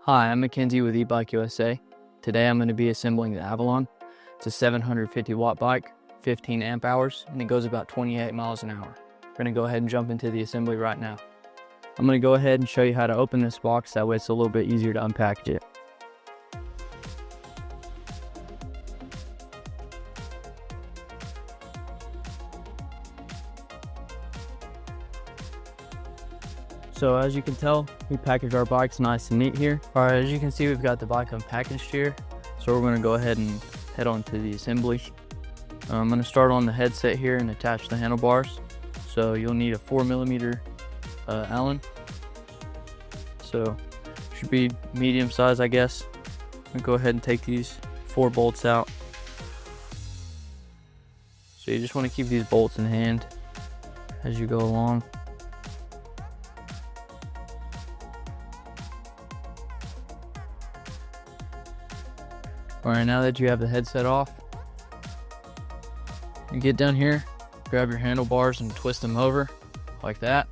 Hi, I'm Mackenzie with e-bikeusa. Today I'm going to be assembling the Avalon. It's a 750 watt bike, 15 amp hours, and it goes about 28 miles an hour. We're going to go ahead and jump into the assembly right now. I'm going to go ahead and show you how to open this box, that way it's a little bit easier to unpackage it. So as you can tell, we package our bikes nice and neat here. All right, as you can see, we've got the bike unpackaged here. So we're gonna go ahead and head on to the assembly. I'm gonna start on the headset here and attach the handlebars. So you'll need a 4mm Allen. So should be medium size, I guess. I'm gonna go ahead and take these 4 bolts out. So you just wanna keep these bolts in hand as you go along. Alright, now that you have the headset off, you get down here, grab your handlebars and twist them over like that.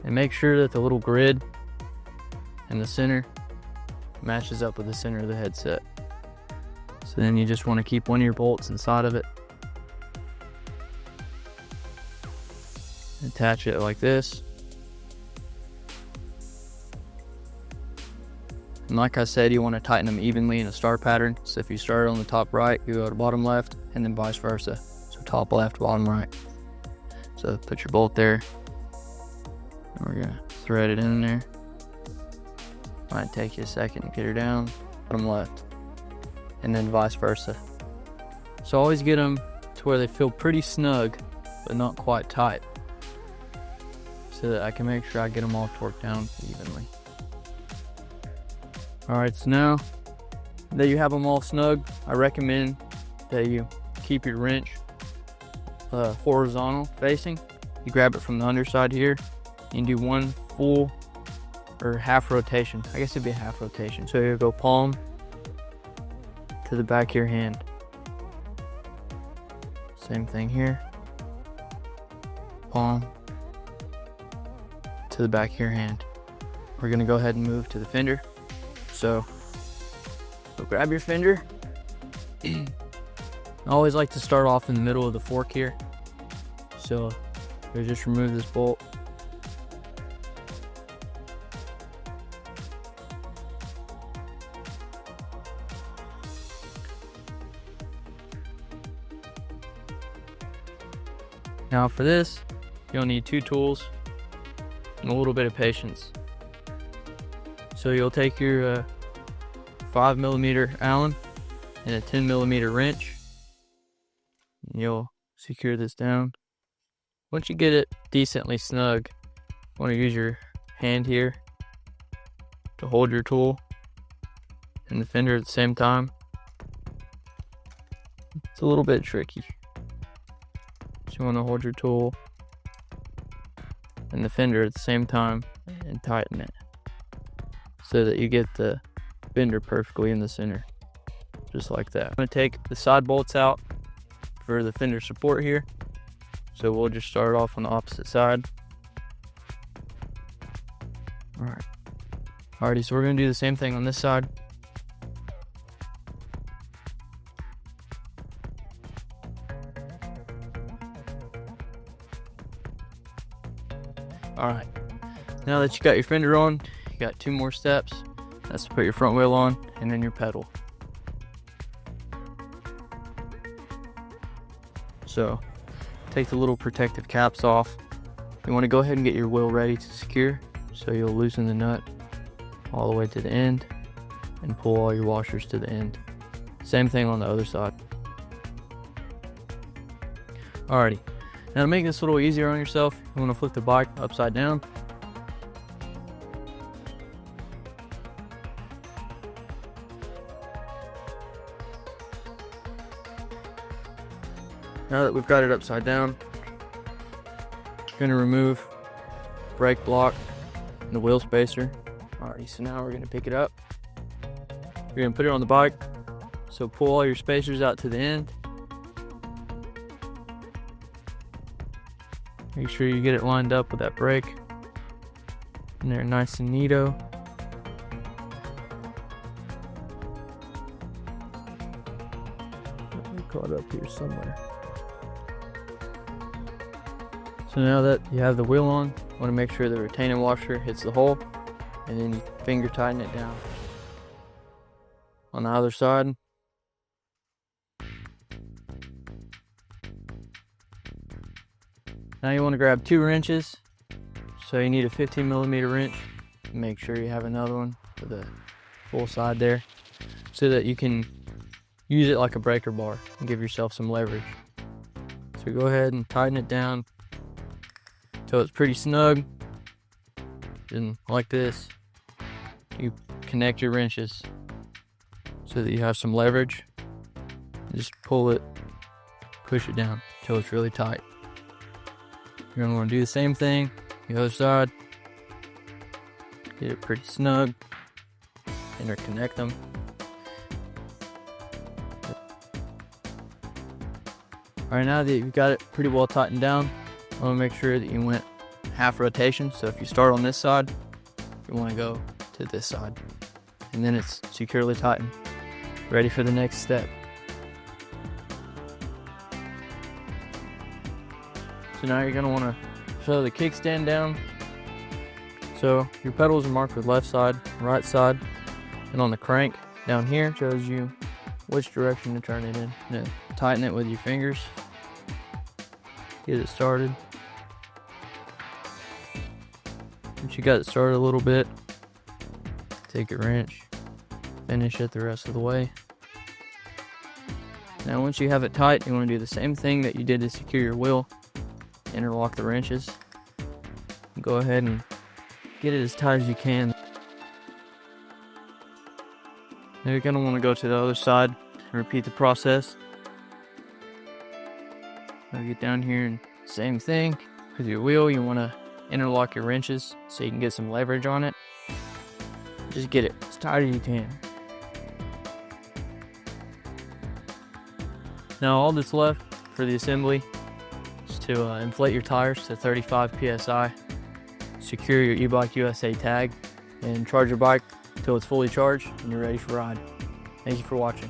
And make sure that the little grid in the center matches up with the center of the headset. So then you just want to keep one of your bolts inside of it. Attach it like this. And like I said, you want to tighten them evenly in a star pattern. So if you start on the top right, you go to bottom left, and then vice versa. So top left, bottom right. So put your bolt there. And we're gonna thread it in there. Might take you a second to get her down. Bottom left. And then vice versa. So always get them to where they feel pretty snug, but not quite tight. So that I can make sure I get them all torqued down evenly. Alright, so now that you have them all snug, I recommend that you keep your wrench horizontal facing. You grab it from the underside here and do one full or half rotation. I guess it'd be a half rotation. So you go palm to the back of your hand. Same thing here. Palm to the back of your hand. We're gonna go ahead and move to the fender. So grab your fender. I always like to start off in the middle of the fork here. So you just remove this bolt. Now for this, you'll need 2 tools and a little bit of patience. So you'll take your 5mm Allen and a 10mm wrench. And you'll secure this down. Once you get it decently snug, you want to use your hand here to hold your tool and the fender at the same time. It's a little bit tricky. So you want to hold your tool and the fender at the same time and tighten it, so that you get the fender perfectly in the center, just like that. I'm gonna take the side bolts out for the fender support here. So we'll just start off on the opposite side. Alrighty, so we're gonna do the same thing on this side. Alright, now that you got your fender on, you got 2 more steps. That's to put your front wheel on and then your pedal. So take the little protective caps off. You want to go ahead and get your wheel ready to secure. So you'll loosen the nut all the way to the end and pull all your washers to the end. Same thing on the other side. Alrighty, now to make this a little easier on yourself, you want to flip the bike upside down. Now that we've got it upside down, we're going to remove brake block and the wheel spacer. Alrighty, so now we're going to pick it up. You're going to put it on the bike. So pull all your spacers out to the end. Make sure you get it lined up with that brake. And they're nice and neato. caught up here somewhere. So now that you have the wheel on, you want to make sure the retaining washer hits the hole, and then you finger tighten it down. On the other side, now you want to grab 2 wrenches. So you need a 15mm wrench. Make sure you have another one for the full side there, so that you can use it like a breaker bar and give yourself some leverage. So go ahead and tighten it down until it's pretty snug. And like this, you connect your wrenches so that you have some leverage. Just pull it, push it down until it's really tight. You're gonna want to do the same thing the other side. Get it pretty snug. Interconnect them. Alright, now that you've got it pretty well tightened down, I want to make sure that you went half rotation. So if you start on this side, you want to go to this side. And then it's securely tightened. Ready for the next step. So now you're going to want to throw the kickstand down. So your pedals are marked with left side, right side, and on the crank down here shows you which direction to turn it in. Now, tighten it with your fingers. Get it started. Once you got it started a little bit, take your wrench, finish it the rest of the way. Now once you have it tight, you want to do the same thing that you did to secure your wheel. Interlock the wrenches. Go ahead and get it as tight as you can. Now you're going to want to go to the other side and repeat the process. Now get down here and same thing. With your wheel, you want to interlock your wrenches so you can get some leverage on it. Just get it as tight as you can. Now all that's left for the assembly is to inflate your tires to 35 psi, secure your e-bikeusa tag, and charge your bike until it's fully charged and you're ready for ride. Thank you for watching.